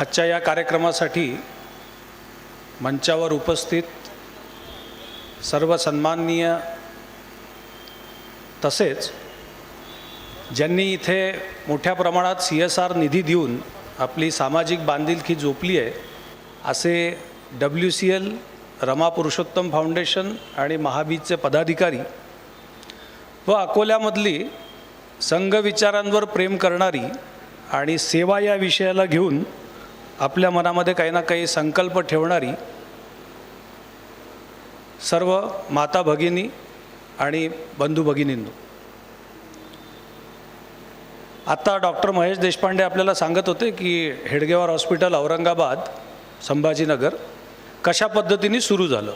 आजच्या या कार्यक्रमासाठी मंचावर उपस्थित सर्व सन्माननीय तसेच ज्यांनी इथे मोठ्या प्रमाणात CSR निधी देऊन आपली सामाजिक बांधिलकी जोपली आहे असे WCL रमा पुरुषोत्तम फाउंडेशन आणि महाबीजचे पदाधिकारी व अकोल्यामधली संघ विचारांवर प्रेम करणारी आणि सेवा या विषयाला घेऊन आपल्या मनामध्ये काही ना काही संकल्प ठेवणारी सर्व माता भगिनी आणि बंधू भगिनींनो, आता डॉक्टर महेश देशपांडे आपल्याला सांगत होते की हेडगेवार हॉस्पिटल औरंगाबाद संभाजीनगर कशा पद्धतीने सुरू झालं.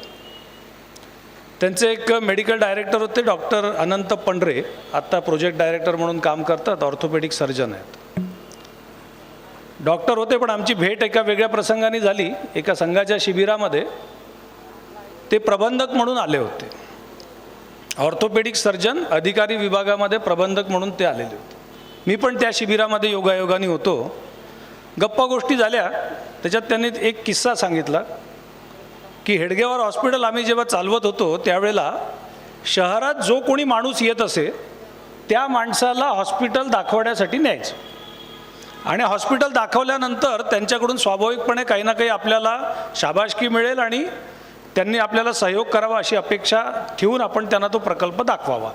त्यांचे एक मेडिकल डायरेक्टर होते डॉक्टर अनंत पंढरे, आत्ता प्रोजेक्ट डायरेक्टर म्हणून काम करतात, ऑर्थोपेडिक सर्जन आहेत. डॉक्टर होते पण आमची भेट एका वेगळ्या प्रसंगाने झाली. एका संघाच्या शिबिरामध्ये ते प्रबंधक म्हणून आले होते. ऑर्थोपेडिक सर्जन अधिकारी विभागामध्ये प्रबंधक म्हणून ते आलेले होते. मी पण त्या शिबिरामध्ये योगायोगाने होतो. गप्पा गोष्टी झाल्या. त्याच्यात त्यांनी एक किस्सा सांगितला की हेडगेवार हॉस्पिटल आम्ही जेव्हा चालवत होतो त्यावेळेला शहरात जो कोणी माणूस येत असे त्या माणसाला हॉस्पिटल दाखवण्यासाठी न्यायचं आणि हॉस्पिटल दाखवल्यानंतर त्यांच्याकडून स्वाभाविकपणे काही ना काही आपल्याला शाबासकी मिळेल आणि त्यांनी आपल्याला सहयोग करावा अशी अपेक्षा ठेवून आपण त्यांना तो प्रकल्प दाखवावा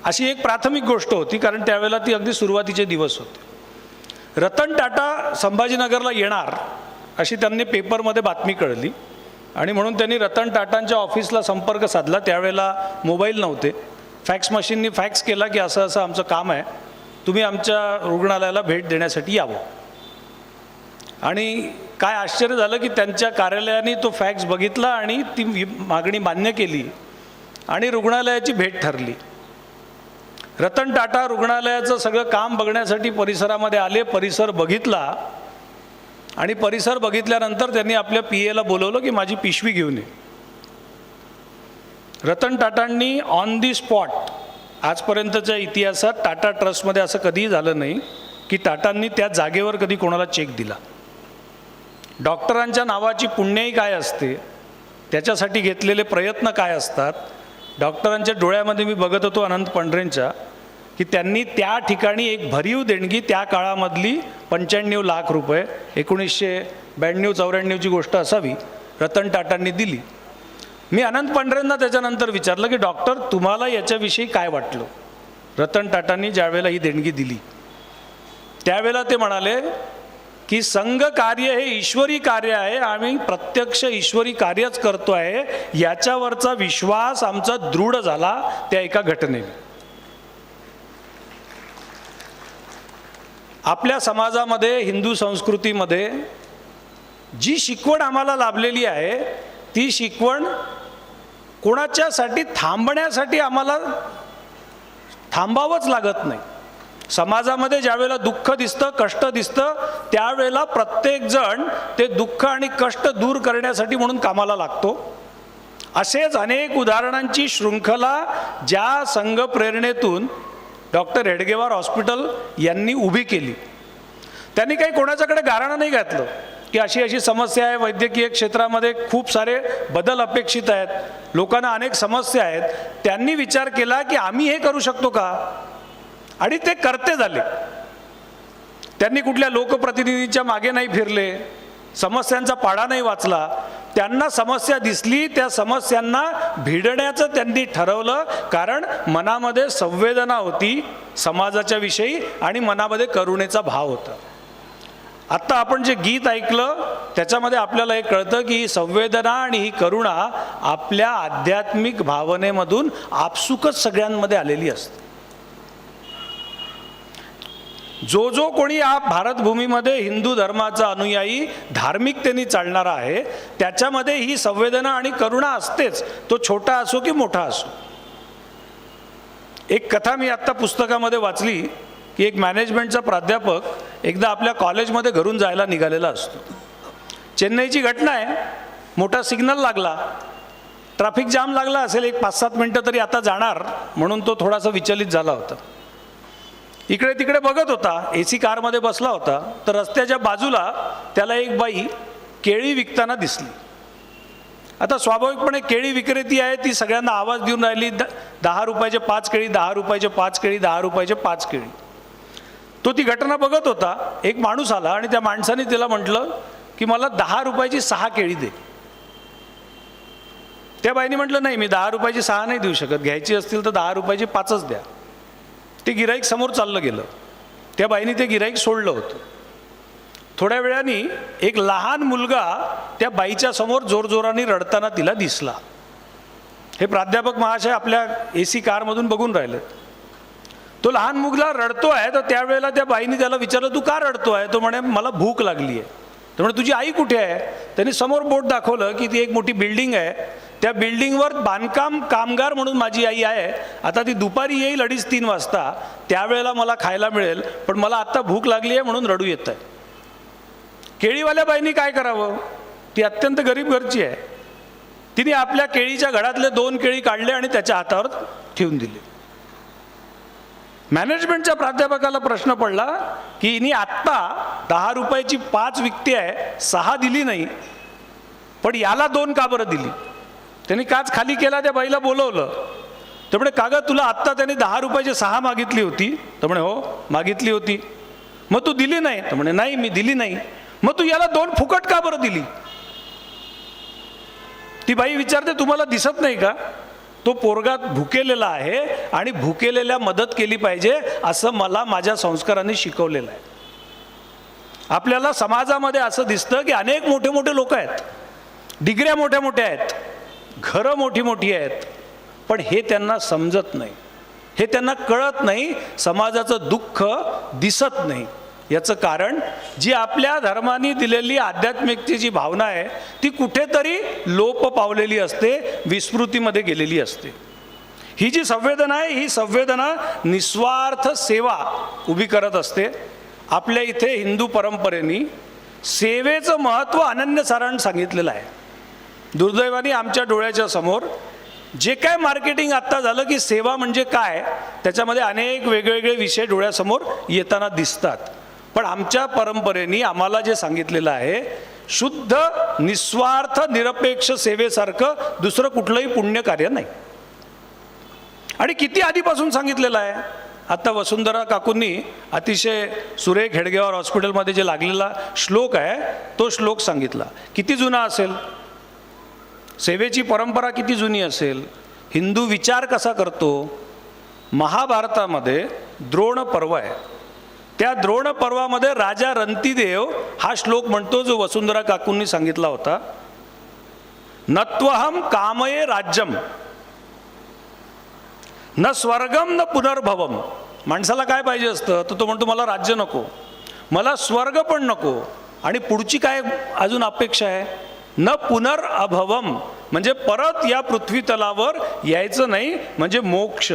अशी एक प्राथमिक गोष्ट होती. कारण त्यावेळेला ती अगदी सुरुवातीचे दिवस होते. रतन टाटा संभाजीनगरला येणार अशी त्यांनी पेपरमध्ये बातमी कळली आणि म्हणून त्यांनी रतन टाटांच्या ऑफिसला संपर्क साधला. त्यावेळेला मोबाईल नव्हते. फॅक्स मशीननी फॅक्स केला की असं असं आमचं काम आहे, तुम्ही आमच्या रुग्णालयाला भेट देण्यासाठी यावं. आणि काय आश्चर्य झालं की त्यांच्या कार्यालयाने तो फॅक्स बघितला आणि ती मागणी मान्य केली आणि रुग्णालयाची भेट ठरली. रतन टाटा रुग्णालयाचं सगळं काम बघण्यासाठी परिसरामध्ये आले. परिसर बघितला आणि परिसर बघितल्यानंतर त्यांनी आपल्या PA बोलवलं की माझी पिशवी घेऊन ये. रतन टाटांनी ऑन दी स्पॉट, आजपर्यंतच्या इतिहासात टाटा ट्रस्टमध्ये असं कधीही झालं नाही की टाटांनी त्या जागेवर कधी कोणाला चेक दिला. डॉक्टरांच्या नावाची पुण्याई काय असते, त्याच्यासाठी घेतलेले प्रयत्न काय असतात. डॉक्टरांच्या डोळ्यामध्ये मी बघत होतो अनंत पंढरेंच्या की त्यांनी त्या ठिकाणी एक भरीव देणगी त्या काळामधली 95 लाख रुपये 1992-94ची गोष्ट असावी रतन टाटांनी दिली. मी अनंत पंढरेंना त्याच्यानंतर विचारलं की डॉक्टर तुम्हाला याच्याविषयी काय वाटलं. रतन टाटांनी ज्यावेळेला ही देणगी दिली त्यावेळेला ते म्हणाले की संघ कार्य हे ईश्वरी कार्य आहे, आम्ही प्रत्यक्ष ईश्वरी कार्यच करतो आहे याच्यावरचा विश्वास आमचा दृढ झाला त्या एका घटनेने. आपल्या समाजामध्ये हिंदू संस्कृतीमध्ये जी शिकवण आम्हाला लाभलेली आहे ती शिकवण कोणाच्यासाठी थांबण्यासाठी आम्हाला थांबावंच लागत नाही. समाजामध्ये ज्यावेळेला दुःख दिसतं, कष्ट दिसतं, त्यावेळेला प्रत्येकजण ते दुःख आणि कष्ट दूर करण्यासाठी म्हणून कामाला लागतो. असेच अनेक उदाहरणांची शृंखला ज्या संघ प्रेरणेतून डॉक्टर हेडगेवार हॉस्पिटल यांनी उभी केली. त्यांनी काही कोणाच्याकडे गाऱ्हाणं नाही घातलं की अशी अशी समस्या आहे, वैद्यकीय क्षेत्रामध्ये खूप सारे बदल अपेक्षित आहेत, लोकांना अनेक समस्या आहेत. त्यांनी विचार केला की आम्ही हे करू शकतो का आणि ते करते झाले. त्यांनी कुठल्या लोकप्रतिनिधींच्या मागे नाही फिरले, समस्यांचा पाडा नाही वाचला. त्यांना समस्या दिसली, त्या समस्यांना भिडण्याचं त्यांनी ठरवलं. कारण मनामध्ये संवेदना होती समाजाच्या विषयी आणि मनामध्ये करुणेचा भाव होता. आत्ता आपण जे गीत ऐकलं त्याच्यामध्ये आपल्याला हे कळतं की ही संवेदना आणि ही करुणा आपल्या आध्यात्मिक भावनेमधून आपसुकच सगळ्यांमध्ये आलेली असते. जो जो कोणी या भारतभूमीमध्ये हिंदू धर्माचा अनुयायी धार्मिकतेने चालणारा आहे त्याच्यामध्ये ही संवेदना आणि करुणा असतेच, तो छोटा असो की मोठा असो. एक कथा मी आत्ता पुस्तकामध्ये वाचली की एक मॅनेजमेंटचा प्राध्यापक एकदा आपल्या कॉलेजमध्ये घरून जायला निघालेला असतो. चेन्नईची घटना आहे. मोठा सिग्नल लागला, ट्रॅफिक जाम लागला असेल, एक 5-7 मिनटं तरी आता जाणार म्हणून तो थोडासा विचलित झाला होता. इकडे तिकडे बघत होता, AC कारमध्ये बसला होता, तर रस्त्याच्या बाजूला त्याला एक बाई केळी विकताना दिसली. आता स्वाभाविकपणे केळी विक्रेती आहे, ती सगळ्यांना आवाज देऊन राहिली, 10 रुपयाचे 5 केळी, 10 रुपयाचे 5 केळी, 10 रुपयाचे 5 केळी. तो ती घटना बघत होता. एक माणूस आला आणि त्या माणसाने तिला म्हटलं की मला 10 रुपयाची 6 केळी दे. त्या बाईने म्हटलं नाही, मी 10 रुपयाची 6 नाही देऊ शकत, घ्यायची असतील तर 10 रुपयाची 5च द्या. ते गिराईक समोर चाललं गेलं. त्या बाईने ते गिराईक सोडलं होतं. थोड्या वेळाने एक लहान मुलगा त्या बाईच्या समोर जोरजोराने रडताना तिला दिसला. हे प्राध्यापक महाशय आपल्या AC कारमधून बघून राहिले. तो लहान मुलगा रडतो आहे, तर त्यावेळेला त्या बाईने त्याला विचारलं, तू का रडतो आहे? तो म्हणे मला भूक लागली आहे. तर म्हणे तुझी आई कुठे आहे? त्यांनी समोर बोट दाखवलं की ती एक मोठी बिल्डिंग आहे, त्या बिल्डिंगवर बांधकाम कामगार म्हणून माझी आई आहे. आता ती दुपारी येईल 2:30-3 वाजता, त्यावेळेला मला खायला मिळेल, पण मला आत्ता भूक लागली आहे म्हणून रडू येत आहे. केळीवाल्या बाईंनी काय करावं? ती अत्यंत गरीब घरची आहे. तिने आपल्या केळीच्या घडातले 2 केळी काढले आणि त्याच्या हातावर ठेवून दिले. मॅनेजमेंटच्या प्राध्यापकाला प्रश्न पडला की हिने आत्ता 10 रुपयाची 5 विकते आहे, 6 दिली नाही, पण याला 2 का बरं दिली? त्यांनी काच खाली केला, त्या बाईला बोलवलं. तर म्हणे कागद तुला आत्ता त्याने 10 रुपयाची 6 मागितली होती? तर म्हणे हो मागितली होती. मग तू दिली नाही? तर म्हणे नाही मी दिली नाही. मग तू याला 2 फुकट का बरं दिली? ती बाई विचारते तुम्हाला दिसत नाही का, तो पोरगा भुकेलेला आहे आणि भुकेलेल्या मदत केली पाहिजे असं मला माझ्या संस्कारांनी शिकवलेलं आहे. आपल्याला समाजामध्ये असं दिसतं की अनेक मोठे मोठे लोक आहेत, डिग्र्या मोठ्या मोठ्या आहेत, घरं मोठी मोठी आहेत, पण हे त्यांना समजत नाही, हे त्यांना कळत नाही, समाजाचं दुःख दिसत नाही. याचं कारण जी आपल्या धर्माने दिलेली आध्यात्मिकतेची भावना आहे ती कुठेतरी लोप पावलेली असते, विस्मृतीमध्ये गेलेली असते. ही जी संवेदना आहे, ही संवेदना निस्वार्थ सेवा उभी करत असते. आपल्या इथे हिंदू परंपरेने सेवेचं महत्त्व अनन्यसाधारण सांगितलेलं आहे. दुर्दैवाने आमच्या डोळ्याच्या समोर जे काय मार्केटिंग आत्ता झालं की सेवा म्हणजे काय, त्याच्यामध्ये अनेक वेगवेगळे विषय डोळ्यासमोर येताना दिसतात. पण आमच्या परंपरेने आम्हाला जे सांगितलेलं आहे, शुद्ध निस्वार्थ निरपेक्ष सेवेसारखं दुसरं कुठलंही पुण्यकार्य नाही. आणि किती आधीपासून सांगितलेलं आहे. आता वसुंधरा काकूंनी अतिशय सुरेख हेडगेवार हॉस्पिटलमध्ये जे लागलेला श्लोक आहे तो श्लोक सांगितला. किती जुना असेल, सेवेची परंपरा किती जुनी असेल. हिंदू विचार कसा करतो? महाभारतामध्ये द्रोण पर्व आहे, त्या द्रोण पर्वामध्ये राजा रंतीदेव हा श्लोक म्हणतो जो वसुंधरा काकूंनी सांगितला होता. नत्वहम कामये राज्यम न स्वर्गम न पुनर्भवम. माणसाला काय पाहिजे असतं, तर तो म्हणतो मला राज्य नको, मला स्वर्ग पण नको, आणि पुढची काय अजून अपेक्षा आहे, न पुनर्अभवम म्हणजे परत या पृथ्वी तलावर यायचं नाही, म्हणजे मोक्ष.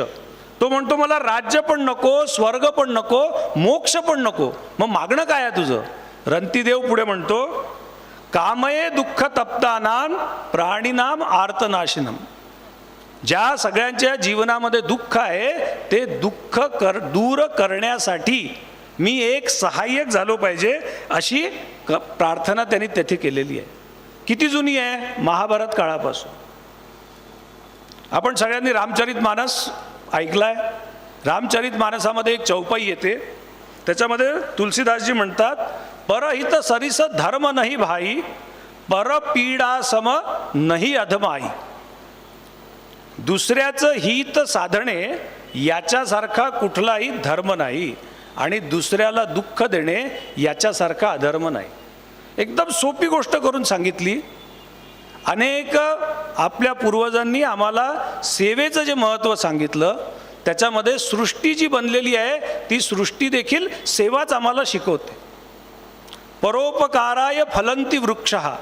तो म्हणतो मला राज्य पण नको, स्वर्ग पण नको, मोक्ष पण नको. मग मागणं काय आहे तुझं? रंतीदेव पुढे म्हणतो कामये दुःख तप्तानाम प्राणीनाम आर्तनाशिनम. ज्या सगळ्यांच्या जीवनामध्ये दुःख आहे ते दुःख दूर करण्यासाठी मी एक सहाय्यक झालो पाहिजे, अशी प्रार्थना त्यांनी तेथे केलेली आहे. किती जुनी आहे? महाभारत काळापासून. आपण सगळ्यांनी रामचरितमानस ऐकलाय. रामचरितमानसामध्ये एक चौपाई येते, त्याच्यामध्ये तुलसीदासजी म्हणतात परहित सरिस धर्म नाही भाई, परपीडा सम नाही अधमाई. दुसऱ्याचं हित साधणे याच्यासारखा कुठलाही धर्म नाही, आणि दुसऱ्याला दुःख देणे याच्यासारखा अधर्म नाही. एकदम सोपी गोष्ट करून सांगितली. अनेक आपल्या पूर्वजांनी आम्हाला सेवेचं जे महत्त्व सांगितलं, त्याच्यामध्ये सृष्टी जी बनलेली आहे ती सृष्टी देखील सेवाच आम्हाला शिकवते. परोपकाराय फलंती वृक्षः.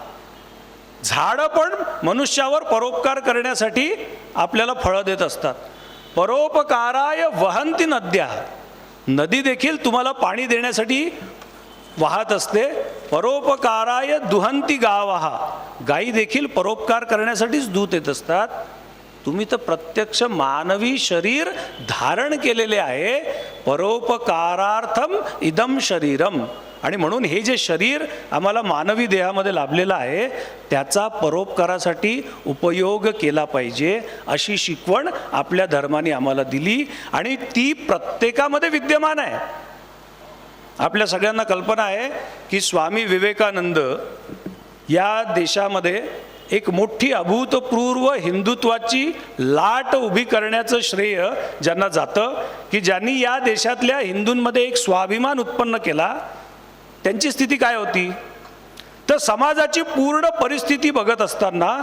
झाडं पण मनुष्यावर परोपकार करण्यासाठी आपल्याला फळं देत असतात. परोपकाराय वहंती नद्या. नदी देखील तुम्हाला पाणी देण्यासाठी वाहत असते. परोपकाराय दुहंती गावः. गायी देखील परोपकार करण्यासाठीच दूध येत असतात. तुम्ही तर प्रत्यक्ष मानवी शरीर धारण केलेले आहे. परोपकारार्थम इदम शरीरम. आणि म्हणून हे जे शरीर आम्हाला मानवी देहामध्ये लाभलेलं आहे त्याचा परोपकारासाठी उपयोग केला पाहिजे, अशी शिकवण आपल्या धर्माने आम्हाला दिली आणि ती प्रत्येकामध्ये विद्यमान आहे. आपल्या सगळ्यांना कल्पना आहे की स्वामी विवेकानंद या देशामध्ये एक मोठी अभूतपूर्व हिंदुत्वाची लाट उभी करण्याचं श्रेय ज्यांना जातं, की ज्यांनी या देशातल्या हिंदूंमध्ये एक स्वाभिमान उत्पन्न केला, त्यांची स्थिती काय होती तर समाजाची पूर्ण परिस्थिती बघत असताना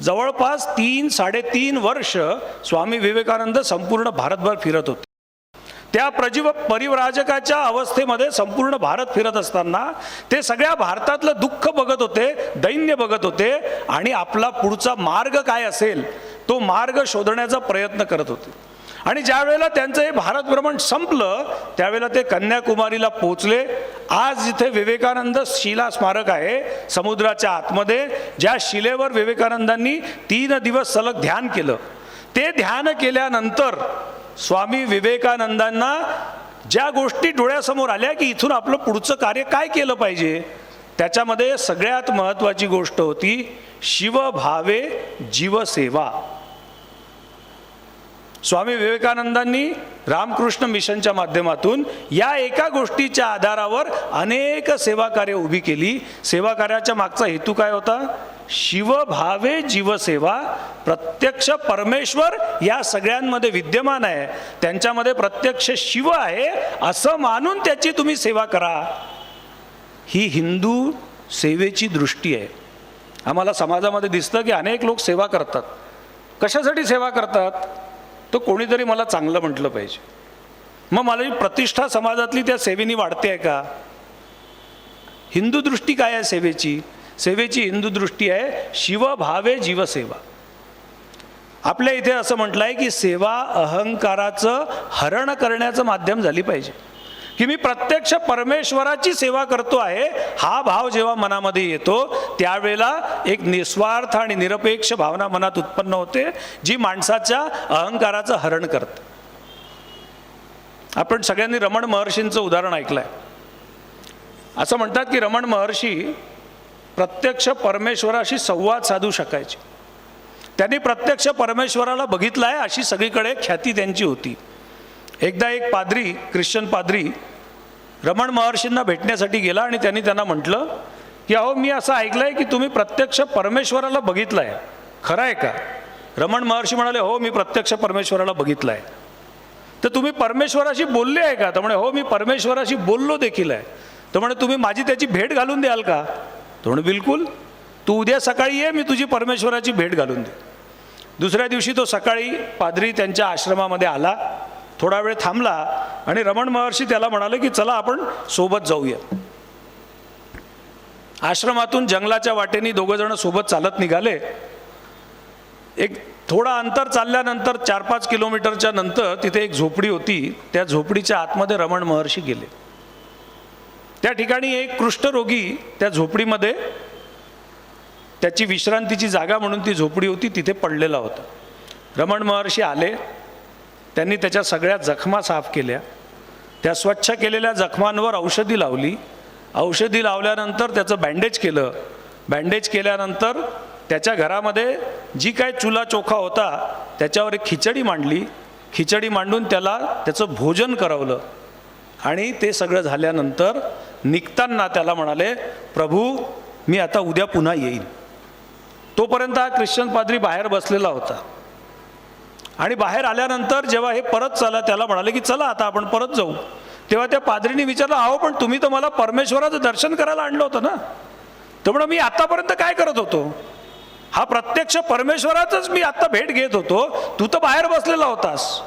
जवळपास 3-3.5 वर्ष स्वामी विवेकानंद संपूर्ण भारतभर फिरत होते. त्या परिव्राजकाच्या अवस्थेमध्ये संपूर्ण भारत फिरत असताना ते सगळ्या भारतातलं दुःख बघत होते, दैन्य बघत होते आणि आपला पुढचा मार्ग काय असेल तो मार्ग शोधण्याचा प्रयत्न करत होते. आणि ज्या वेळेला त्यांचं हे भारत भ्रमण संपलं त्यावेळेला ते कन्याकुमारीला पोहोचले. आज जिथे विवेकानंद शिला स्मारक आहे समुद्राच्या आतमध्ये, ज्या शिलेवर विवेकानंदांनी 3 दिवस सलग ध्यान केलं, ते ध्यान केल्यानंतर स्वामी विवेकानंदांना ज्या गोष्टी डोळ्यासमोर आल्या की इथून आपलं पुढचं कार्य काय केलं पाहिजे, त्याच्यामध्ये सगळ्यात महत्त्वाची गोष्ट होती शिवभावे जीवसेवा. स्वामी विवेकानंदांनी रामकृष्ण मिशनच्या माध्यमातून या एका गोष्टीच्या आधारावर अनेक सेवा कार्य उभी केली. सेवा कार्याच्या मागचा हेतू काय होता? शिवभावे जीवसेवा. प्रत्यक्ष परमेश्वर या सगळ्यांमध्ये विद्यमान आहे, त्यांच्यामध्ये प्रत्यक्ष शिव आहे असं मानून त्याची तुम्ही सेवा करा. ही हिंदू सेवेची दृष्टी आहे. आम्हाला समाजामध्ये दिसतं की अनेक लोक सेवा करतात. कशासाठी सेवा करतात? तो कोणीतरी मला चांगलं म्हटलं पाहिजे, मग मला प्रतिष्ठा समाजातली त्या सेवेनी वाढते आहे का? हिंदू दृष्टी काय आहे सेवेची? सेवेची हिंदू दृष्टी आहे शिवभावे जीवसेवा. आपल्या इथे असं म्हटलं आहे की सेवा अहंकाराचं हरण करण्याचं माध्यम झाली पाहिजे, की मी प्रत्यक्ष परमेश्वराची सेवा करतो आहे हा भाव जेव्हा मनामध्ये येतो त्यावेळेला एक निस्वार्थ आणि निरपेक्ष भावना मनात उत्पन्न होते जी माणसाच्या अहंकाराचं हरण करते. आपण सगळ्यांनी रमण महर्षींचं उदाहरण ऐकलं आहे. असं म्हणतात की रमण महर्षी प्रत्यक्ष परमेश्वराशी संवाद साधू शकायचे. त्यांनी प्रत्यक्ष परमेश्वराला बघितलं आहे अशी सगळीकडे ख्याती त्यांची होती. एकदा एक पाद्री, ख्रिश्चन पाद्री रमण महर्षींना भेटण्यासाठी गेला आणि त्यांना म्हटलं की अहो मी असं ऐकलं आहे की तुम्ही प्रत्यक्ष परमेश्वराला बघितलं आहे, खरं आहे का? रमण महर्षी म्हणाले हो मी प्रत्यक्ष परमेश्वराला बघितलं आहे. तर तुम्ही परमेश्वराशी बोलले आहे का? तर म्हणे हो मी परमेश्वराशी बोललो देखील आहे. तर म्हणे तुम्ही माझी त्याची भेट घालून द्याल का? तो म्हणे बिलकुल, तू उद्या सकाळी ये, मी तुझी परमेश्वराची भेट घालून दे. दुसऱ्या दिवशी तो सकाळी पाद्री त्यांच्या आश्रमामध्ये आला, थोडा वेळ थांबला आणि रमण महर्षी त्याला म्हणाले की चला आपण सोबत जाऊया. आश्रमातून जंगलाच्या वाटेने दोघं जण सोबत चालत निघाले. एक थोडा अंतर चालल्यानंतर 4-5 किलोमीटरच्या नंतर तिथे एक झोपडी होती. त्या झोपडीच्या आतमध्ये रमण महर्षी गेले. त्या ठिकाणी एक कुष्ठरोगी त्या झोपडीमध्ये, त्याची विश्रांतीची जागा म्हणून ती झोपडी होती, तिथे पडलेला होता. रमण महर्षी आले, त्यांनी त्याच्या सगळ्या जखमा साफ केल्या. त्या स्वच्छ केलेल्या जखमांवर औषधी लावली. औषधी लावल्यानंतर त्याचं बँडेज केलं. बँडेज केल्यानंतर त्याच्या घरामध्ये जी काय चुला चोखा होता त्याच्यावर एक खिचडी मांडली. खिचडी मांडून त्याचं भोजन करवलं. आणि ते सगळं झाल्यानंतर निघताना त्याला म्हणाले प्रभू मी आता उद्या पुन्हा येईन. तोपर्यंत हा ख्रिश्चन पाद्री बाहेर बसलेला होता. आणि बाहेर आल्यानंतर जेव्हा हे परत चला त्याला म्हणाले की चला आता आपण परत जाऊ. तेव्हा त्या पाद्रीने विचारलं अहो पण तुम्ही तर मला परमेश्वराचं दर्शन करायला आणलं होतं ना? तर म्हणून मी आतापर्यंत काय करत होतो? हा प्रत्यक्ष परमेश्वराचंच मी आत्ता भेट घेत होतो, तू तर बाहेर बसलेला होतास.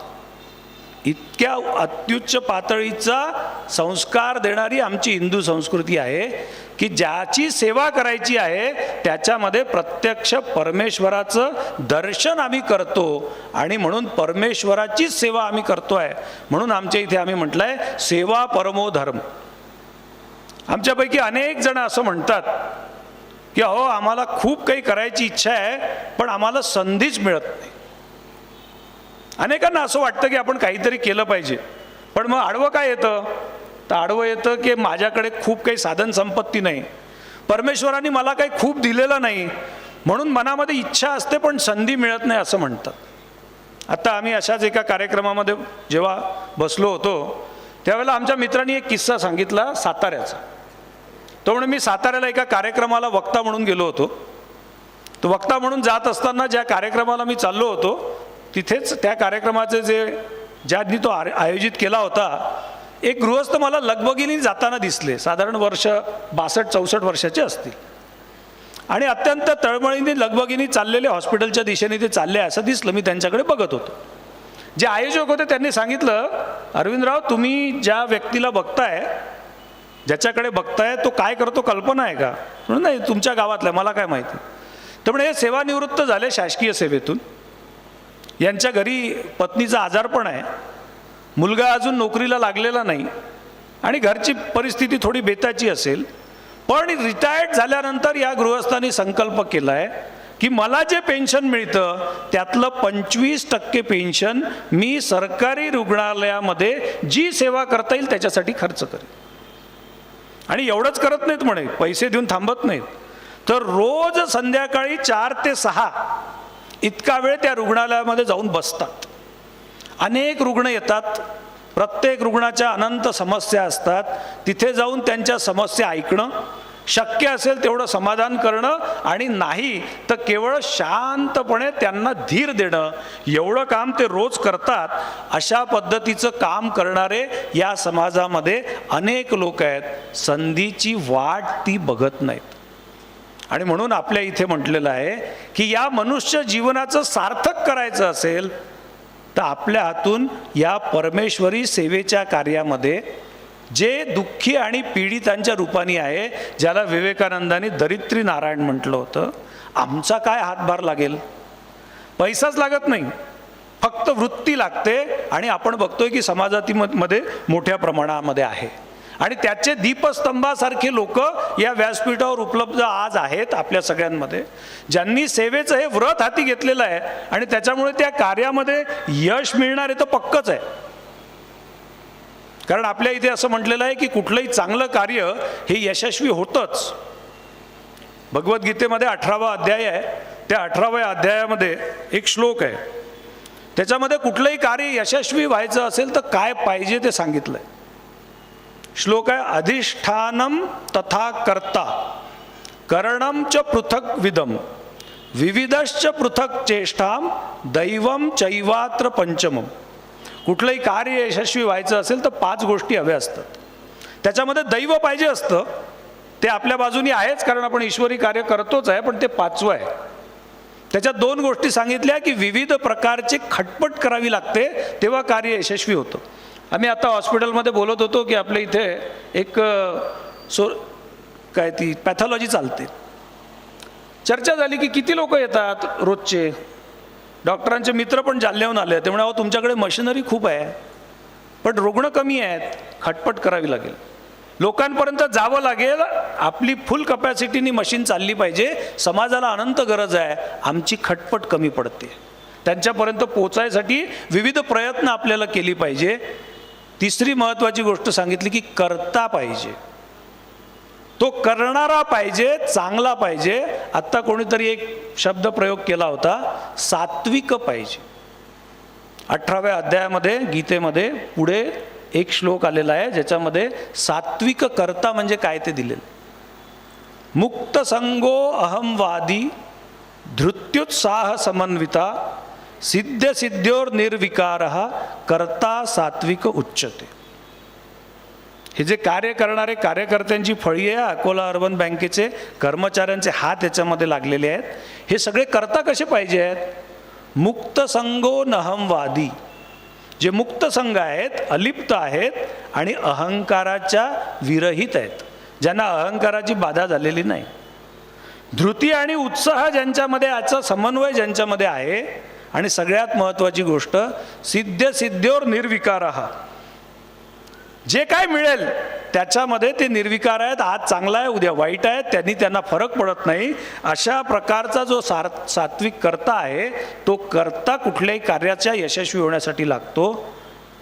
इतक्या अत्युच्च पातळीचा संस्कार देणारी आमची हिंदू संस्कृती आहे की ज्याची सेवा करायची आहे त्याच्यामध्ये प्रत्यक्ष परमेश्वराचं दर्शन आम्ही करतो आणि म्हणून परमेश्वराचीच सेवा आम्ही करतोय. म्हणून आमच्या इथे आम्ही म्हटलंय सेवा परमो धर्म. आमच्यापैकी अनेक जण असं म्हणतात की अहो आम्हाला खूप काही करायची इच्छा आहे पण आम्हाला संधीच मिळत नाही. अनेकांना असं वाटतं की आपण काहीतरी केलं पाहिजे, पण मग आडवं काय येतं? तर आडवं येतं की माझ्याकडे खूप काही साधन संपत्ती नाही, परमेश्वराने मला काही खूप दिलेलं नाही, म्हणून मनामध्ये इच्छा असते पण संधी मिळत नाही असं म्हणतात. आता आम्ही अशाच एका कार्यक्रमामध्ये जेव्हा बसलो होतो त्यावेळेला आमच्या मित्रांनी एक किस्सा सांगितला साताऱ्याचा. तो म्हणे मी साताऱ्याला एका कार्यक्रमाला वक्ता म्हणून गेलो होतो. तो वक्ता म्हणून जात असताना ज्या कार्यक्रमाला मी चाललो होतो तिथेच त्या कार्यक्रमाचे ज्यांनी तो आयोजित केला होता एक गृहस्थ मला लगबगीने जाताना दिसले. साधारण वर्ष 62-64 वर्षाचे असतील आणि अत्यंत तळमळीने लगबगीने चाललेले हॉस्पिटलच्या दिशेने ते चालले असं दिसलं. मी त्यांच्याकडे बघत होतो. जे आयोजक होते त्यांनी सांगितलं, अरविंदराव तुम्ही ज्या व्यक्तीला बघताय, ज्याच्याकडे बघताय तो काय करतो कल्पना आहे का? म्हणून नाही, तुमच्या गावातला मला काय माहिती. तर म्हणे हे सेवानिवृत्त झाले शासकीय सेवेतून, यांच्या घरी पत्नीचा आजारपण आहे, मुलगा अजून नोकरीला लागलेला नाही आणि घरची परिस्थिती थोडी बेताची असेल, पण रिटायर्ड झाल्यानंतर या गृहस्थांनी संकल्प केला आहे की मला जे पेन्शन मिळतं त्यातलं 25% पेन्शन मी सरकारी रुग्णालयामध्ये जी सेवा करता येईल त्याच्यासाठी खर्च करेन. आणि एवढंच करत नाहीत म्हणे, पैसे देऊन थांबत नाहीत, तर रोज संध्याकाळी 4 ते 6 इतका वेळ त्या रुग्णालयामध्ये जाऊन बसतात. अनेक रुग्ण येतात, प्रत्येक रुग्णाच्या अनंत समस्या असतात. तिथे जाऊन त्यांच्या समस्या ऐकणं, शक्य असेल तेवढं समाधान करणं आणि नाही तर केवळ शांतपणे त्यांना धीर देणं, एवढं काम ते रोज करतात. अशा पद्धतीचं काम करणारे या समाजामध्ये अनेक लोक आहेत. संधीची वाट ती बघत नाहीत. आणि म्हणून आपल्या इथे म्हटलेलं आहे की या मनुष्य जीवनाचं सार्थक करायचं असेल तर आपल्या हातून या परमेश्वरी सेवेच्या कार्यामध्ये जे दुःखी आणि पीडितांच्या रूपाने आहे, ज्याला विवेकानंदांनी दरिद्री नारायण म्हटलं होतं, आमचा काय हातभार लागेल? पैसाच लागत नाही, फक्त वृत्ती लागते. आणि आपण बघतोय की समाजामध्ये मोठ्या प्रमाणामध्ये आहे आणि त्याचे दीपस्तंभासारखे लोक या व्यासपीठावर उपलब्ध आज आहेत आपल्या सगळ्यांमध्ये, ज्यांनी सेवेचं हे व्रत हाती घेतलेलं आहे आणि त्याच्यामुळे त्या कार्यामध्ये यश मिळणार आहे तर पक्कच आहे. कारण आपल्या इथे असं म्हटलेलं आहे की कुठलंही चांगलं कार्य हे यशस्वी होतंच. भगवद्गीतेमध्ये 18वा अध्याय आहे, त्या 18व्या अध्यायामध्ये एक श्लोक आहे, त्याच्यामध्ये कुठलंही कार्य यशस्वी व्हायचं असेल तर काय पाहिजे ते सांगितलंय. श्लोक आहे, अधिष्ठानम तथा कर्ता करणम च पृथक विदम विविधश्च पृथक चेष्टाम दैवम चैवात्र पंचमम. कुठलंही कार्य यशस्वी व्हायचं असेल तर 5 गोष्टी हव्या असतात. त्याच्यामध्ये दैव पाहिजे असतं, ते आपल्या बाजूनी आहेच कारण आपण ईश्वरी कार्य करतोच आहे, पण ते 5वं आहे. त्याच्यात 2 गोष्टी सांगितल्या की विविध प्रकारची खटपट करावी लागते तेव्हा कार्य यशस्वी होतं. आम्ही आता हॉस्पिटलमध्ये बोलत होतो की आपल्या इथे एक काय ती पॅथॉलॉजी चालते. चर्चा झाली की किती लोक येतात रोजचे. डॉक्टरांचे मित्र पण जालन्याहून आले. त्यामुळे अहो तुमच्याकडे मशिनरी खूप आहे पण रुग्ण कमी आहेत, खटपट करावी लागेल, लोकांपर्यंत जावं लागेल, आपली फुल कपॅसिटीनी मशीन चालली पाहिजे, समाजाला अनंत गरज आहे, आमची खटपट कमी पडते, त्यांच्यापर्यंत पोचायसाठी विविध प्रयत्न आपल्याला केली पाहिजे. तिसरी महत्त्वाची गोष्ट सांगितली की करता पाहिजे, तो करणारा पाहिजे, चांगला पाहिजे. आत्ता कोणीतरी एक शब्द प्रयोग केला होता, सात्विक पाहिजे. 18व्या अध्यायामध्ये गीतेमध्ये पुढे एक श्लोक आलेला आहे ज्याच्यामध्ये सात्विक कर्ता म्हणजे काय ते दिलेलं. मुक्त संगो अहमवादी धृत्युत्साह समन्विता सिद्ध सिद्ध्योर निर्विकारः कर्ता सात्विक उच्यते. हे जे कार्य करणारे कार्यकर्त्यांची फळी आहे, अकोला अर्बन बँकेचे कर्मचाऱ्यांचे हात याच्यामध्ये लागलेले आहेत. हे सगळे कर्ता कसे पाहिजे आहेत? मुक्त संगो नहमवादी, जे मुक्त संघ आहेत, अलिप्त आहेत आणि अहंकाराच्या विरहित आहेत, ज्यांना अहंकाराची बाधा झालेली नाही. धृती आणि उत्साह ज्यांच्यामध्ये, याचा समन्वय ज्यांच्यामध्ये आहे. आणि सगळ्यात महत्त्वाची गोष्ट सिद्ध सिद्ध्योर निर्विकारः, जे काय मिळेल त्याच्यामध्ये ते निर्विकार आहेत, आज चांगला आहे उद्या वाईट आहे, त्यांना फरक पडत नाही. अशा प्रकारचा जो सात्विक कर्ता आहे, तो कर्ता कुठल्याही कार्याच्या यशस्वी होण्यासाठी लागतो.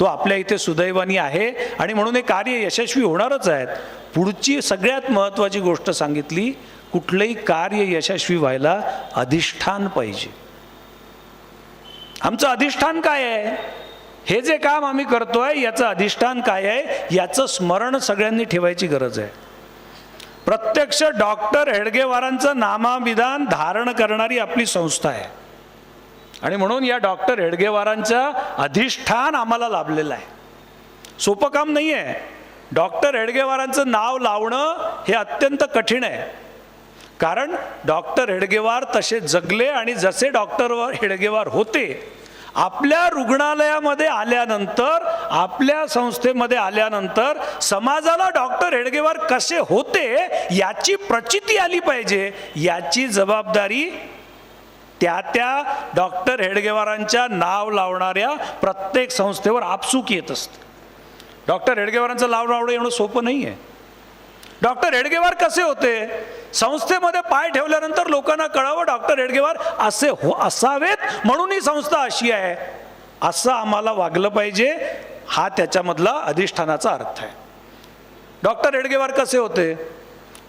तो आपल्या इथे सुदैवानी आहे आणि म्हणून हे कार्य यशस्वी होणारच आहेत. पुढची सगळ्यात महत्त्वाची गोष्ट सांगितली, कुठलंही कार्य यशस्वी व्हायला अधिष्ठान पाहिजे. आमचं अधिष्ठान काय आहे? हे जे काम आम्ही करतोय याचं अधिष्ठान काय आहे याचं स्मरण सगळ्यांनी ठेवायची गरज आहे. प्रत्यक्ष डॉक्टर हेडगेवारांचं नामाभिधान धारण करणारी आपली संस्था आहे आणि म्हणून या डॉक्टर हेडगेवारांचं अधिष्ठान आम्हाला लाभलेलं आहे. सोपं काम नाही आहे. डॉक्टर हेडगेवारांचं नाव लावणं हे अत्यंत कठीण आहे. कारण डॉक्टर हेडगेवार तसे जगले आणि जसे डॉक्टर हेडगेवार होते, आपल्या रुग्णालयामध्ये आल्यानंतर, आपल्या संस्थेमध्ये आल्यानंतर समाजाला डॉक्टर हेडगेवार कसे होते याची प्रचिती आली पाहिजे. याची जबाबदारी त्या डॉक्टर हेडगेवारांच्या नाव लावणाऱ्या प्रत्येक संस्थेवर आपसूक येत असते. डॉक्टर हेडगेवारांचं नाव लावणं एवढं सोपं नाही आहे. डॉक्टर हेडगेवार कसे होते, संस्थेमध्ये पाय ठेवल्यानंतर लोकांना कळावं डॉक्टर हेडगेवार असे असावेत म्हणून ही संस्था अशी आहे, असं आम्हाला वागलं पाहिजे. हा त्याच्यामधला अधिष्ठानाचा अर्थ आहे. डॉक्टर हेडगेवार कसे होते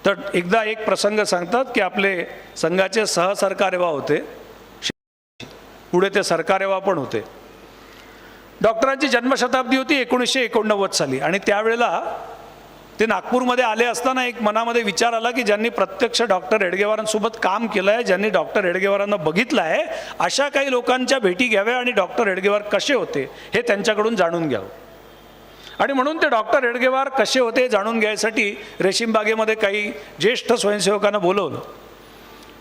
तर एकदा एक प्रसंग सांगतात की आपले संघाचे सहसरकारेवा होते, पुढे ते सरकारेवा पण होते. डॉक्टरांची जन्मशताब्दी होती 1989 साली आणि त्यावेळेला ते नागपूरमध्ये आले असताना एक मनामध्ये विचार आला की ज्यांनी प्रत्यक्ष डॉक्टर हेडगेवारांसोबत काम केलं आहे, ज्यांनी डॉक्टर हेडगेवारांना बघितलं आहे, अशा काही लोकांच्या भेटी घ्याव्या आणि डॉक्टर हेडगेवार कसे होते हे त्यांच्याकडून जाणून घ्यावं. आणि म्हणून ते डॉक्टर हेडगेवार कसे होते जाणून घ्यायसाठी रेशीमबागेमध्ये काही ज्येष्ठ स्वयंसेवकांना बोलवलं.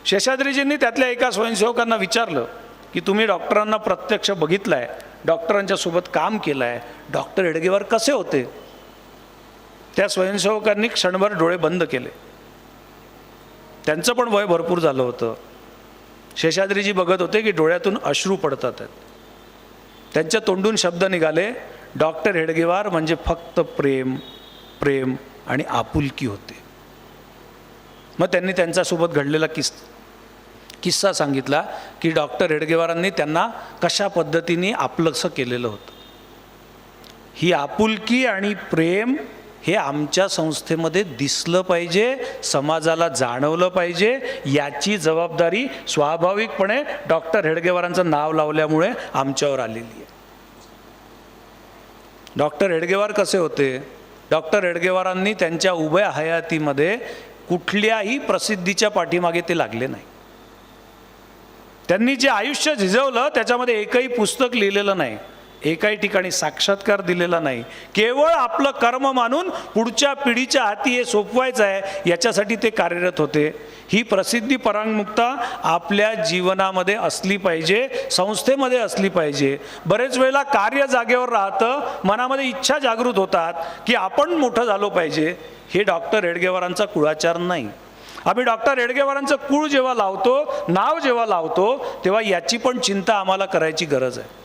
शेषाद्रीजींनी त्यातल्या एका स्वयंसेवकांना विचारलं की तुम्ही डॉक्टरांना प्रत्यक्ष बघितलं आहे, डॉक्टरांच्या सोबत काम केलं आहे, डॉक्टर हेडगेवार कसे होते? त्या स्वयंसेवकांनी क्षणभर डोळे बंद केले. त्यांचं पण वय भरपूर झालं होतं. शेषाद्रीजी बघत होते की डोळ्यातून अश्रू पडतात आहेत. त्यांच्या तोंडून शब्द निघाले, डॉक्टर हेडगेवार म्हणजे फक्त प्रेम, प्रेम आणि आपुलकी होते. मग त्यांनी त्यांच्यासोबत घडलेला किस्सा सांगितला की डॉक्टर हेडगेवारांनी त्यांना कशा पद्धतीने आपलंसं केलेलं होतं. ही आपुलकी आणि प्रेम हे आमच्या संस्थेमध्ये दिसलं पाहिजे, समाजाला जाणवलं पाहिजे. याची जबाबदारी स्वाभाविकपणे डॉक्टर हेडगेवारांचं नाव लावल्यामुळे आमच्यावर आलेली आहे. डॉक्टर हेडगेवार कसे होते? डॉक्टर हेडगेवारांनी त्यांच्या उभ्या हयातीमध्ये कुठल्याही प्रसिद्धीच्या पाठीमागे ते लागले नाही. त्यांनी जे आयुष्य झिजवलं त्याच्यामध्ये एकही पुस्तक लिहिलेलं नाही, एकाही ठिकाणी साक्षात्कार दिलेला नाही. केवळ आपलं कर्म मानून पुढच्या पिढीच्या हाती हे सोपवायचं आहे याच्यासाठी ते कार्यरत होते. ही प्रसिद्धी परांगमुक्ता आपल्या जीवनामध्ये असली पाहिजे, संस्थेमध्ये असली पाहिजे. बरेच वेळेला कार्य जागेवर राहतं, मनामध्ये इच्छा जागृत होतात की आपण मोठं झालो पाहिजे. हे डॉक्टर हेडगेवारांचा कुळाचार नाही. आम्ही डॉक्टर हेडगेवारांचं कुळ जेव्हा लावतो, नाव जेव्हा लावतो, तेव्हा याची पण चिंता आम्हाला करायची गरज आहे.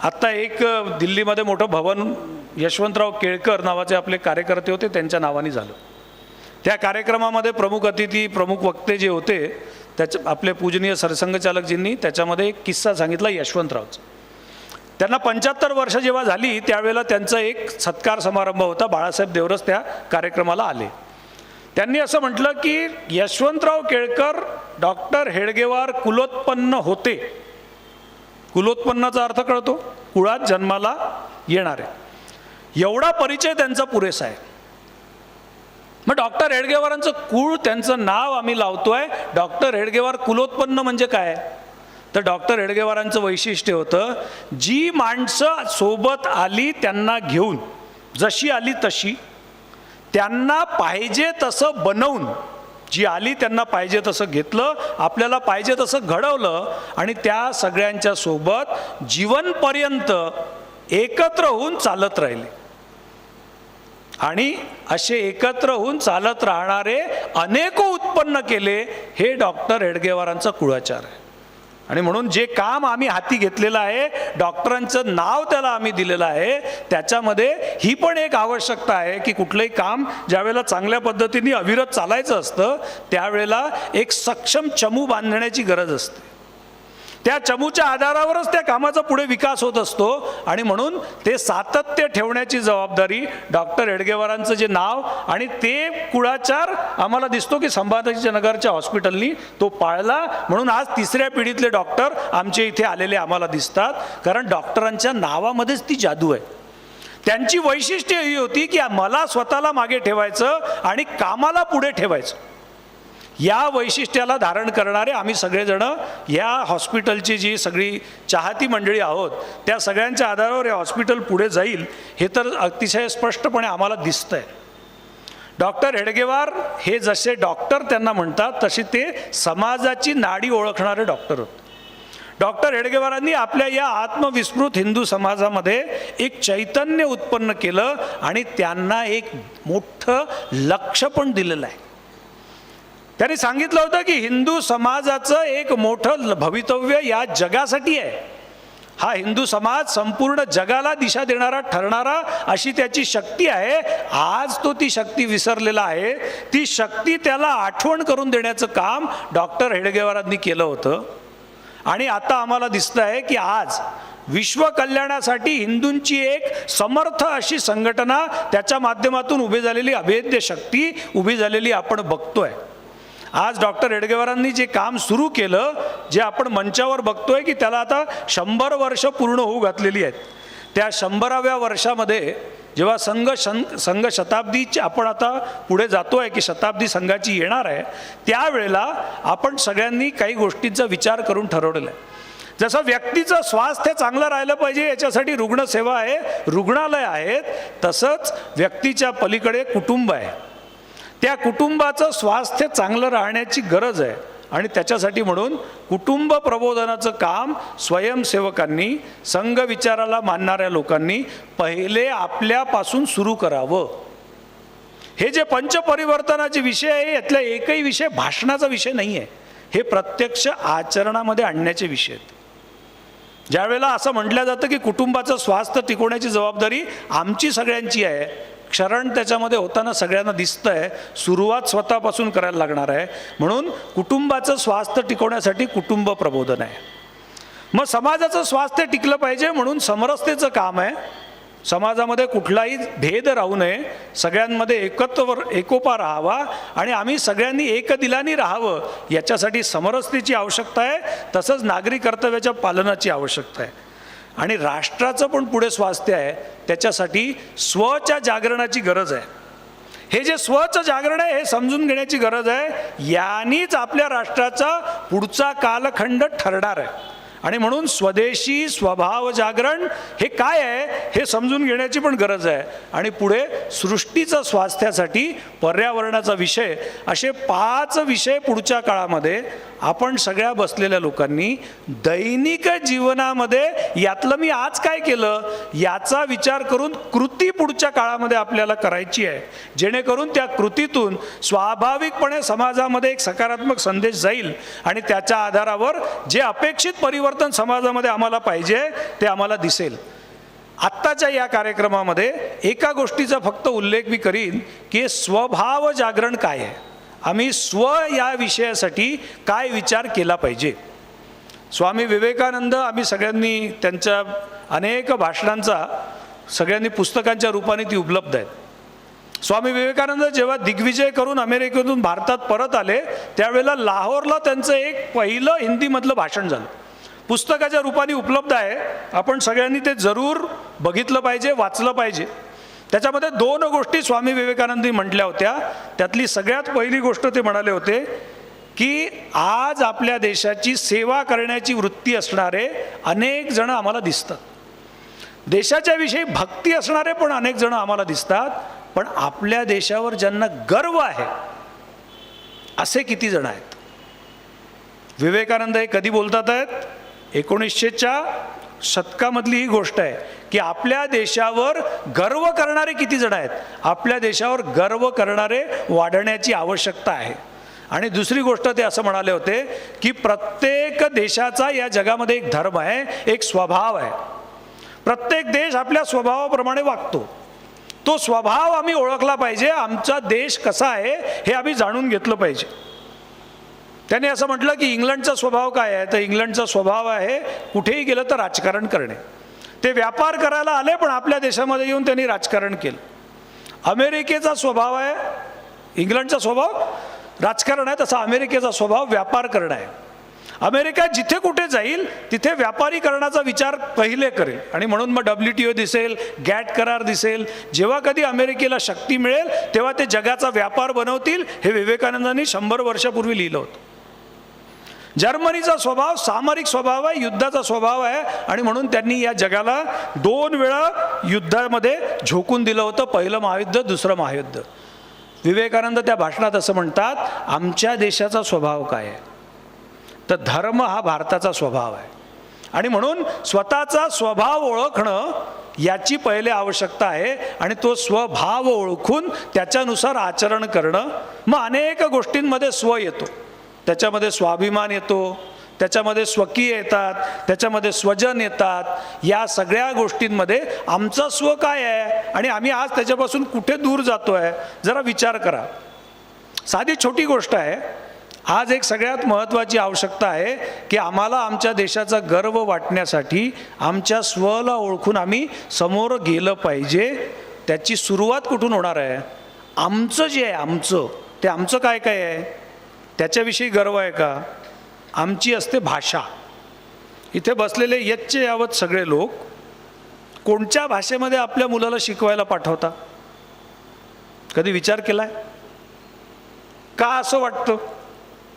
आत्ता एक दिल्लीमध्ये मोठं भवन यशवंतराव केळकर नावाचे आपले कार्यकर्ते होते, त्यांच्या नावाने झालं. त्या कार्यक्रमामध्ये प्रमुख अतिथी, प्रमुख वक्ते जे होते त्याचे आपले पूजनीय सरसंघचालकजींनी त्याच्यामध्ये एक किस्सा सांगितला यशवंतरावचा. त्यांना 75 वर्ष जेव्हा झाली त्यावेळेला त्यांचा एक सत्कार समारंभ होता. बाळासाहेब देवरस त्या कार्यक्रमाला आले. त्यांनी असं म्हटलं की यशवंतराव केळकर डॉक्टर हेडगेवार कुलोत्पन्न होते. कुलोत्पन्नाचा अर्थ कळतो, कुळात जन्माला येणारे. एवढा परिचय त्यांचा पुरेसा आहे. मग डॉक्टर हेडगेवारांचं कुळ, त्यांचं नाव आम्ही लावतोय. डॉक्टर हेडगेवार कुलोत्पन्न म्हणजे काय? तर डॉक्टर हेडगेवारांचं वैशिष्ट्य होतं, जी माणसं सोबत आली त्यांना घेऊन, जशी आली तशी, त्यांना पाहिजे तसं बनवून, जी आली त्यांना पाहिजे तसं घेतलं, आपल्याला पाहिजे तसं घडवलं आणि त्या सगळ्यांच्या सोबत जीवनपर्यंत एकत्र होऊन चालत राहिले. आणि असे एकत्र होऊन चालत राहणारे अनेक उत्पन्न केले. हे डॉक्टर हेडगेवारांचा कुळाचार आहे. आणि म्हणून जे काम आम्ही हाती घेतलेलं आहे, डॉक्टरांचं नाव त्याला आम्ही दिलेलं आहे, त्याच्यामध्ये ही पण एक आवश्यकता आहे की कुठलंही काम ज्यावेळेला चांगल्या पद्धतीने अविरत चालायचं असतं त्यावेळेला एक सक्षम चमू बांधण्याची गरज असते. त्या चमूच्या आधारावरच त्या कामाचा पुढे विकास होत असतो. आणि म्हणून ते सातत्य ठेवण्याची जबाबदारी डॉक्टर हेडगेवारांचं जे नाव आणि ते कुळाचार आम्हाला दिसतो की संभाजीनगरच्या हॉस्पिटलनी तो पाळला. म्हणून आज तिसऱ्या पिढीतले डॉक्टर आमच्या इथे आलेले आम्हाला दिसतात, कारण डॉक्टरांच्या नावामध्येच ती जादू आहे. त्यांची वैशिष्ट्य ही होती की मला स्वतःला मागे ठेवायचं आणि कामाला पुढे ठेवायचं. या वैशिष्ट्याला धारण करणारे आम्ही सगळेजण या हॉस्पिटलची जी सगळी चाहती मंडळी आहोत, त्या सगळ्यांच्या आधारावर हे हॉस्पिटल पुढे जाईल हे तर अतिशय स्पष्टपणे आम्हाला दिसतंय. डॉक्टर हेडगेवार हे जसे डॉक्टर त्यांना म्हणतात तसे ते समाजाची नाडी ओळखणारे डॉक्टर होते. डॉक्टर हेडगेवारांनी आपल्या या आत्मविस्मृत हिंदू समाजामध्ये एक चैतन्य उत्पन्न केलं आणि त्यांना एक मोठं लक्ष पण दिलेलं आहे. त्यांनी सांगितलं होतं की हिंदू समाजाचं एक मोठं भवितव्य या जगासाठी आहे. हा हिंदू समाज संपूर्ण जगाला दिशा देणारा ठरणारा अशी त्याची शक्ती आहे. आज तो ती शक्ती विसरलेला आहे. ती शक्ती त्याला आठवण करून देण्याचं काम डॉक्टर हेडगेवारांनी केलं होतं. आणि आता आम्हाला दिसतं आहे की आज विश्व कल्याणासाठी हिंदूंची एक समर्थ अशी संघटना, त्याच्या माध्यमातून उभी झालेली अभेद्य शक्ती उभी झालेली आपण बघतोय. आज डॉक्टर हेडगेवारांनी जे काम सुरू केलं, जे आपण मंचावर बघतोय की त्याला आता 100 वर्ष पूर्ण होऊ घातलेली आहेत. त्या 100व्या वर्षामध्ये जेव्हा संघ शताब्दीची आपण आता पुढे जातोय की शताब्दी संघाची येणार आहे, त्यावेळेला आपण सगळ्यांनी काही गोष्टींचा विचार करून ठरवलेला आहे. जसं व्यक्तीचं स्वास्थ्य चांगलं राहिलं पाहिजे याच्यासाठी रुग्णसेवा आहे, रुग्णालय आहेत, तसंच व्यक्तीच्या पलीकडे कुटुंब आहे. त्या कुटुंबाचं स्वास्थ्य चांगलं राहण्याची गरज आहे. आणि त्याच्यासाठी म्हणून कुटुंब प्रबोधनाचं काम स्वयंसेवकांनी, संघ विचाराला मानणाऱ्या लोकांनी पहिले आपल्यापासून सुरू करावं. हे जे पंचपरिवर्तनाचे विषय आहे यातला एकही विषय भाषणाचा विषय नाही आहे. हे प्रत्यक्ष आचरणामध्ये आणण्याचे विषय आहेत. ज्यावेळेला असं म्हटलं जातं की कुटुंबाचं स्वास्थ्य टिकवण्याची जबाबदारी आमची सगळ्यांची आहे, क्षरण त्याच्यामध्ये होताना सगळ्यांना दिसतंय. सुरुवात स्वतःपासून करायला लागणार आहे. म्हणून कुटुंबाचं स्वास्थ्य टिकवण्यासाठी कुटुंब प्रबोधन आहे. मग समाजाचं स्वास्थ्य टिकलं पाहिजे म्हणून समरसतेचं काम आहे. समाजामध्ये कुठलाही भेद राहू नये, सगळ्यांमध्ये एकोपा राहावा आणि आम्ही सगळ्यांनी एकदिलानी राहावं, याच्यासाठी समरसतेची आवश्यकता आहे. तसंच नागरी कर्तव्याच्या पालनाची आवश्यकता आहे. आणि राष्ट्राचं पण पुढे स्वास्थ्य आहे, त्याच्यासाठी स्वच्या जागरणाची गरज आहे. हे जे स्वचं जागरण आहे हे समजून घेण्याची गरज आहे. यांनीच आपल्या राष्ट्राचा पुढचा कालखंड ठरणार आहे. आणि म्हणून स्वदेशी स्वभाव जागरण हे काय आहे हे समजून घेण्याची पण गरज आहे. आणि पुढे सृष्टीचं स्वास्थ्यासाठी पर्यावरणाचा विषय, असे 5 विषय पुढच्या काळामध्ये आपण सगळ्या बसलेल्या लोकांनी दैनिक जीवनामध्ये यातलं मी आज काय केलं याचा विचार करून कृती पुढच्या काळामध्ये आपल्याला करायची आहे. जेणेकरून त्या कृतीतून स्वाभाविकपणे समाजामध्ये एक सकारात्मक संदेश जाईल आणि त्याच्या आधारावर जे अपेक्षित परिवर्तन समाजामध्ये आम्हाला पाहिजे ते आम्हाला दिसेल. आत्ताच्या या कार्यक्रमामध्ये एका गोष्टीचा फक्त उल्लेख मी करीन की स्वभाव जागरण काय आहे, आम्ही स्व या विषयासाठी काय विचार केला पाहिजे. स्वामी विवेकानंद आम्ही सगळ्यांनी त्यांच्या अनेक भाषणांचा सगळ्यांनी पुस्तकांच्या रूपाने ती उपलब्ध आहेत. स्वामी विवेकानंद जेव्हा दिग्विजय करून अमेरिकेतून भारतात परत आले त्यावेळेला लाहोरला त्यांचं एक पहिलं हिंदीमधलं भाषण झालं. पुस्तकाच्या रूपाने उपलब्ध आहे. आपण सगळ्यांनी ते जरूर बघितलं पाहिजे, वाचलं पाहिजे. त्याच्यामध्ये 2 गोष्टी स्वामी विवेकानंदनी म्हटल्या होत्या. त्यातली सगळ्यात पहिली गोष्ट ते म्हणाले होते की आज आपल्या देशाची सेवा करण्याची वृत्ती असणारे अनेक जण आम्हाला दिसतात. देशाच्या विषयी भक्ती असणारे पण अनेक जण आम्हाला दिसतात. पण आपल्या देशावर ज्यांना गर्व आहे असे किती जण आहेत. विवेकानंद हे कधी बोलतात आहेत, 1900च्या शतकामधली ही गोष्ट आहे की आपल्या देशावर गर्व करणारे किती जण आहेत. आपल्या देशावर गर्व करणारे वाढण्याची आवश्यकता आहे. आणि दुसरी गोष्ट ते असं म्हणाले होते की प्रत्येक देशाचा या जगामध्ये एक धर्म आहे, एक स्वभाव आहे. प्रत्येक देश आपल्या स्वभावाप्रमाणे वागतो. तो स्वभाव आम्ही ओळखला पाहिजे. आमचा देश कसा आहे हे आम्ही जाणून घेतलं पाहिजे. त्याने असं म्हटलं की इंग्लंडचा स्वभाव काय आहे, तर इंग्लंडचा स्वभाव आहे कुठेही गेलं तर राजकारण करणे. ते व्यापार करायला आले पण आपल्या देशामध्ये येऊन त्यांनी राजकारण केलं. अमेरिकेचा स्वभाव आहे, इंग्लंडचा स्वभाव राजकारण आहे, तसा अमेरिकेचा स्वभाव व्यापार करणं आहे. अमेरिका जिथे कुठे जाईल तिथे व्यापारीकरणाचा विचार पहिले करेल आणि म्हणून मग WTO दिसेल, गॅट करार दिसेल. जेव्हा कधी अमेरिकेला शक्ती मिळेल तेव्हा ते जगाचा व्यापार बनवतील. हे विवेकानंदांनी 100 वर्षापूर्वी लिहिलं होतं. जर्मनीचा स्वभाव सामरिक स्वभाव आहे, युद्धाचा स्वभाव आहे आणि म्हणून त्यांनी या जगाला 2 वेळा युद्धामध्ये झोकून दिलं होतं, पहिलं महायुद्ध, दुसरं महायुद्ध. विवेकानंद त्या भाषणात असं म्हणतात, आमच्या देशाचा स्वभाव काय आहे, तर धर्म हा भारताचा स्वभाव आहे आणि म्हणून स्वतःचा स्वभाव ओळखणं याची पहिले आवश्यकता आहे आणि तो स्वभाव ओळखून त्याच्यानुसार आचरण करणं. मग अनेक गोष्टींमध्ये स्व येतो, त्याच्यामध्ये स्वाभिमान येतो, त्याच्यामध्ये स्वकीय येतात, त्याच्यामध्ये स्वजन येतात. या सगळ्या गोष्टींमध्ये आमचा स्व काय आहे आणि आम्ही आज त्याच्यापासून कुठे दूर जातो आहे जरा विचार करा. साधी छोटी गोष्ट आहे. आज एक सगळ्यात महत्त्वाची आवश्यकता आहे की आम्हाला आमच्या देशाचा गर्व वाटण्यासाठी आमच्या स्वला ओळखून आम्ही समोर गेलं पाहिजे. त्याची सुरुवात कुठून होणार आहे? आमचं जे आहे आमचं, ते आमचं काय काय आहे त्याच्याविषयी गर्व आहे का? आमची असते भाषा. इथे बसलेले यच्चे यावत सगळे लोक कोणत्या भाषेमध्ये आपल्या मुलाला शिकवायला पाठवता? कधी विचार केलाय का? असं वाटतं.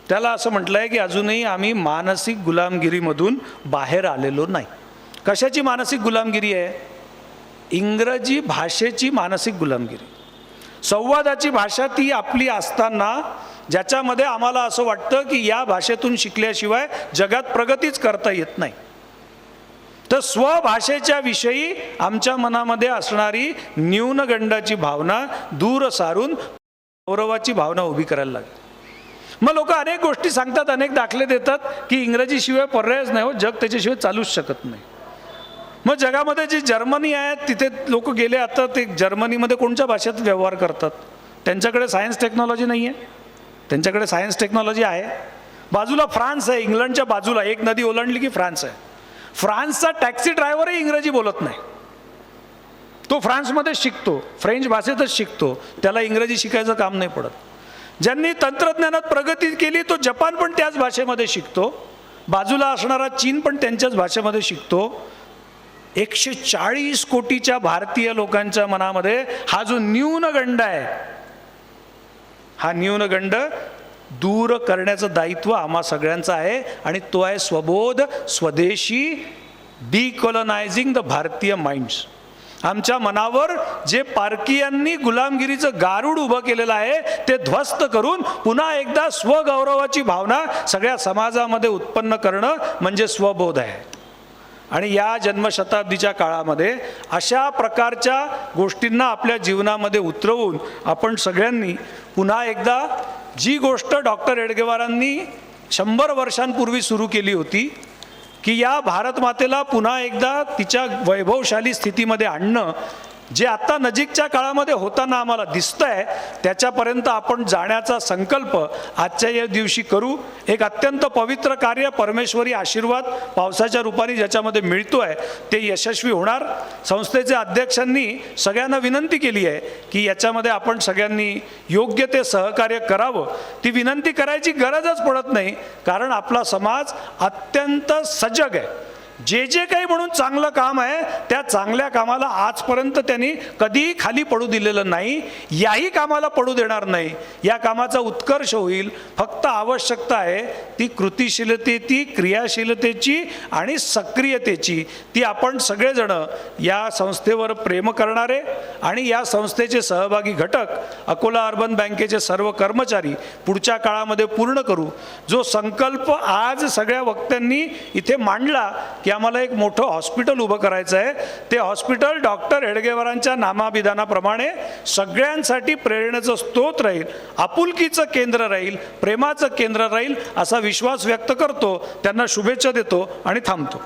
त्याला असं म्हटलं आहे की अजूनही आम्ही मानसिक गुलामगिरीमधून बाहेर आलेलो नाही. कशाची मानसिक गुलामगिरी आहे? इंग्रजी भाषेची मानसिक गुलामगिरी. संवादाची भाषा ती आपली असताना ज्याच्यामध्ये आम्हाला असं वाटतं की या भाषेतून शिकल्याशिवाय जगात प्रगतीच करता येत नाही. तर स्वभाषेच्या विषयी आमच्या मनामध्ये असणारी न्यूनगंडाची भावना दूर सारून गौरवाची भावना उभी करायला लागली. मग लोक अनेक गोष्टी सांगतात, अनेक दाखले देतात की इंग्रजीशिवाय पर्यायच नाही हो, जग त्याच्याशिवाय चालूच शकत नाही. मग जगामध्ये जी जर्मनी आहे तिथे लोक गेले, आता ते जर्मनीमध्ये कोणत्या भाषेत व्यवहार करतात? त्यांच्याकडे सायन्स टेक्नॉलॉजी नाही आहे, त्यांच्याकडे सायन्स टेक्नॉलॉजी आहे. बाजूला फ्रान्स आहे, इंग्लंडच्या बाजूला एक नदी ओलांडली की फ्रान्स आहे. फ्रान्सचा टॅक्सी ड्रायव्हरही इंग्रजी बोलत नाही. तो फ्रान्समध्ये शिकतो, फ्रेंच भाषेतच शिकतो, त्याला इंग्रजी शिकायचं काम नाही पडत. ज्यांनी तंत्रज्ञानात प्रगती केली तो जपान पण त्याच भाषेमध्ये शिकतो, बाजूला असणारा चीन पण त्यांच्याच भाषेमध्ये शिकतो. 140 कोटीच्या भारतीय लोकांच्या मनामध्ये हा जो न्यूनगंड आहे, हा न्यूनगंड दूर करण्याचं दायित्व आम्हा सगळ्यांचं आहे आणि तो आहे स्वबोध, स्वदेशी, डिकॉलनायझिंग द भारतीय माइंड्स. आमच्या मनावर जे पारकीयांनी गुलामगिरीचं गारुड उभं केलेलं आहे ते ध्वस्त करून पुन्हा एकदा स्वगौरवाची भावना सगळ्या समाजामध्ये उत्पन्न करणं म्हणजे स्वबोध आहे. आणि या जन्मशताब्दीच्या काळामध्ये अशा प्रकारच्या गोष्टींना आपल्या जीवनामध्ये उतरवून आपण सगळ्यांनी पुन्हा एकदा जी गोष्ट डॉक्टर एडगेवारांनी 100 वर्षांपूर्वी सुरू केली होती की या भारत मातेला पुन्हा एकदा तिच्या वैभवशाली स्थितीमध्ये आणणं, जे आता नजीकच्या काळामध्ये होताना आम्हाला दिसतंय, त्याच्यापर्यंत आपण जाण्याचा संकल्प आजच्या या दिवशी करू. एक अत्यंत पवित्र कार्य, परमेश्वरी आशीर्वाद पावसाच्या रूपाने ज्याच्यामध्ये मिळतो आहे ते यशस्वी होणार. संस्थेचे अध्यक्षांनी सगळ्यांना विनंती केली आहे की याच्यामध्ये आपण सगळ्यांनी योग्य ते सहकार्य करावं. ती विनंती करायची गरजच पडत नाही, कारण आपला समाज अत्यंत सजग आहे. जे जे काही म्हणून चांगलं काम आहे त्या चांगल्या कामाला आजपर्यंत त्यांनी कधीही खाली पडू दिलेलं नाही, याही कामाला पडू देणार नाही. या कामाचा उत्कर्ष होईल. फक्त आवश्यकता आहे ती कृतिशीलतेची, क्रियाशीलतेची आणि सक्रियतेची. ती आपण सगळेजण या संस्थेवर प्रेम करणारे आणि या संस्थेचे सहभागी घटक अकोला अर्बन बँकेचे सर्व कर्मचारी पुढच्या काळामध्ये पूर्ण करू. जो संकल्प आज सगळ्या वक्त्यांनी इथे मांडला की आम्हाला एक मोठं हॉस्पिटल उभं करायचं आहे. ते हॉस्पिटल डॉक्टर हेडगेवारांच्या नामाभिधानाप्रमाणे सगळ्यांसाठी प्रेरणेचं स्रोत राहील, आपुलकीचं केंद्र राहील, प्रेमाचं केंद्र राहील असा विश्वास व्यक्त करतो. त्यांना शुभेच्छा देतो आणि थांबतो.